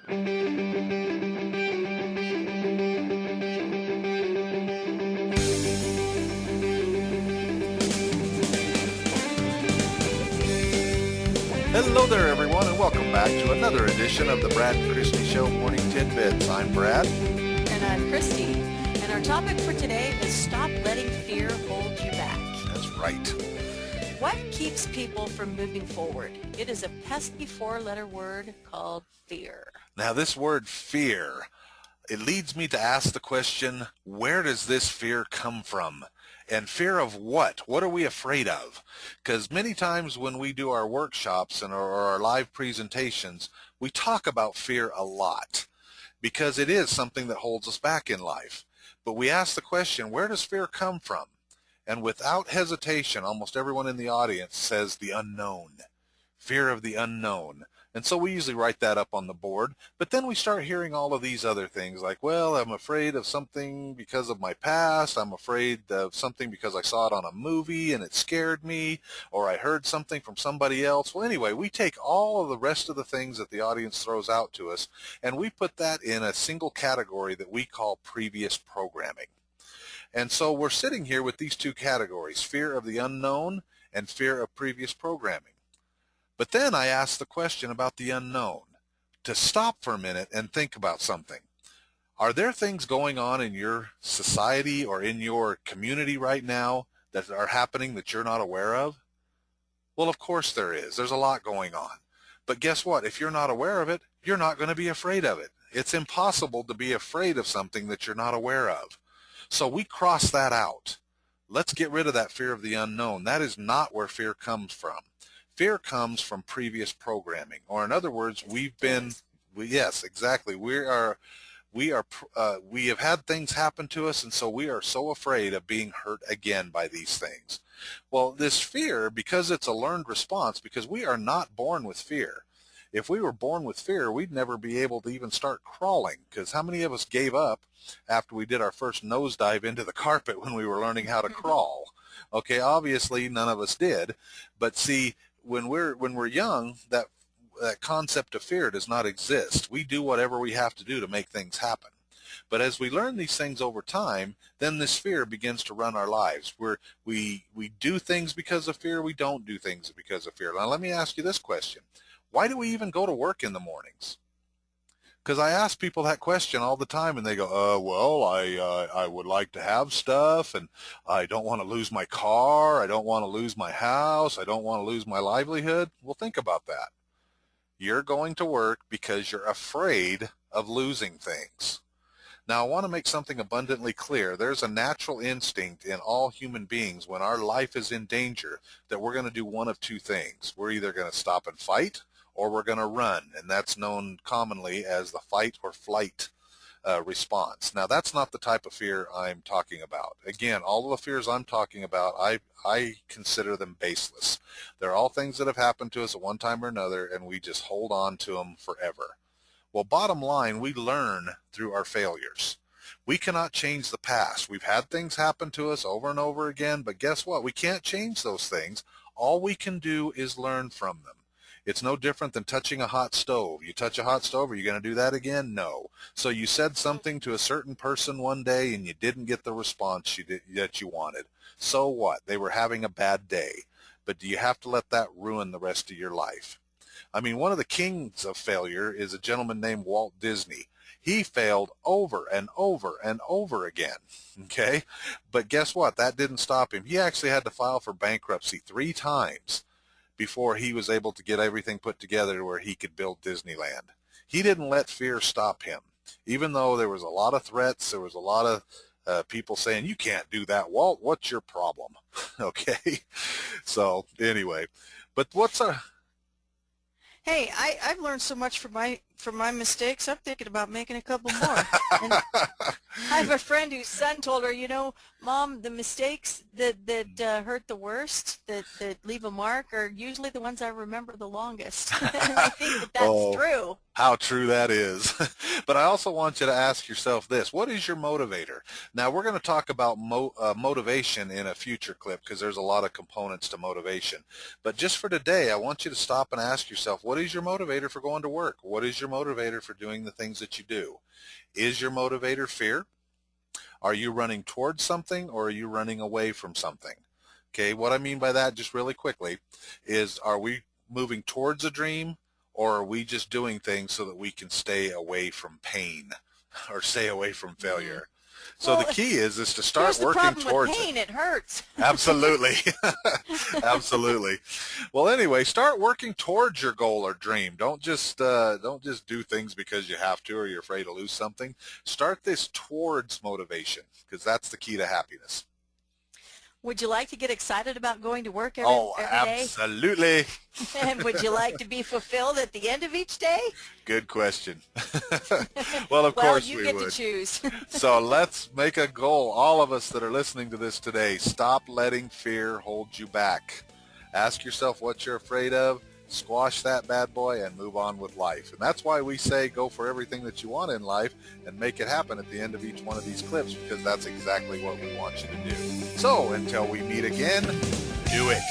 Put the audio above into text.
Hello there, everyone, and welcome back to another edition of the Brad and Christie Show Morning Tidbits. I'm Brad. And I'm Christy. And our topic for today is stop letting fear hold you back. That's right. What keeps people from moving forward? It is a pesky four-letter word called fear. Now, this word fear, it leads me to ask the question, where does this fear come from? And fear of what? What are we afraid of? Because many times when we do our workshops and or our live presentations, we talk about fear a lot because it is something that holds us back in life. But we ask the question, where does fear come from? And without hesitation, almost everyone in the audience says the unknown, fear of the unknown. And so we usually write that up on the board, but then we start hearing all of these other things like, well, I'm afraid of something because of my past, I'm afraid of something because I saw it on a movie and it scared me, or I heard something from somebody else. Well, anyway, we take all of the rest of the things that the audience throws out to us, and we put that in a single category that we call previous programming. And so we're sitting here with these two categories, fear of the unknown and fear of previous programming. But then I asked the question about the unknown, to stop for a minute and think about something. Are there things going on in your society or in your community right now that are happening that you're not aware of? Well, of course there is. There's a lot going on. But guess what? If you're not aware of it, you're not going to be afraid of it. It's impossible to be afraid of something that you're not aware of. So we cross that out. Let's get rid of that fear of the unknown. That is not where fear comes from. Fear comes from previous programming, or in other words, yes, exactly. We have had things happen to us, and so we are so afraid of being hurt again by these things. Well, this fear, because it's a learned response, because we are not born with fear. If we were born with fear, we'd never be able to even start crawling, because how many of us gave up after we did our first nosedive into the carpet when we were learning how to crawl? Okay, obviously none of us did, but see, when we're young, that concept of fear does not exist. We do whatever we have to do to make things happen. But as we learn these things over time, then this fear begins to run our lives. We do things because of fear. We don't do things because of fear. Now let me ask you this question. Why do we even go to work in the mornings? Because I ask people that question all the time, and they go, well, I would like to have stuff, and I don't want to lose my car, I don't want to lose my house, I don't want to lose my livelihood. Well, think about that. You're going to work because you're afraid of losing things. Now, I want to make something abundantly clear. There's a natural instinct in all human beings when our life is in danger that we're going to do one of two things. We're either going to stop and fight, or we're going to run, and that's known commonly as the fight or flight response. Now, that's not the type of fear I'm talking about. Again, all of the fears I'm talking about, I consider them baseless. They're all things that have happened to us at one time or another, and we just hold on to them forever. Well, bottom line, we learn through our failures. We cannot change the past. We've had things happen to us over and over again, but guess what? We can't change those things. All we can do is learn from them. It's no different than touching a hot stove. You touch a hot stove, are you going to do that again? No. So you said something to a certain person one day and you didn't get the response that you wanted. So what? They were having a bad day. But do you have to let that ruin the rest of your life? I mean, one of the kings of failure is a gentleman named Walt Disney. He failed over and over and over again, okay? But guess what? That didn't stop him. He actually had to file for bankruptcy 3 times before he was able to get everything put together to where he could build Disneyland. He didn't let fear stop him. Even though there was a lot of threats, there was a lot of people saying, you can't do that, Walt, what's your problem? Okay, so anyway, but Hey, I've learned so much from my mistakes. I'm thinking about making a couple more. And I have a friend whose son told her, you know, Mom, the mistakes that hurt the worst, that leave a mark, are usually the ones I remember the longest. And I think that that's true. How true that is. But I also want you to ask yourself this. What is your motivator? Now, we're going to talk about motivation in a future clip because there's a lot of components to motivation. But just for today, I want you to stop and ask yourself, what is your motivator for going to work? What is your your motivator for doing the things that you do? Is your motivator fear? Are you running towards something, or are you running away from something? Okay, what I mean by that, just really quickly, is are we moving towards a dream, or are we just doing things so that we can stay away from pain or stay away from failure? So the Well, key is to here's start the working problem with towards it. pain. It hurts. Absolutely. Absolutely. Well, anyway, start working towards your goal or dream. Don't just do things because you have to or you're afraid to lose something. Start this towards motivation, because that's the key to happiness. Would you like to get excited about going to work every Oh, day? absolutely. And would you like to be fulfilled at the end of each day? Good question. Well, of Well, course you we get would. to choose. So let's make a goal, all of us that are listening to this today. Stop letting fear hold you back. Ask yourself what you're afraid of, squash that bad boy, and move on with life. And that's why we say go for everything that you want in life and make it happen at the end of each one of these clips, because that's exactly what we want you to do. So until we meet again, do it.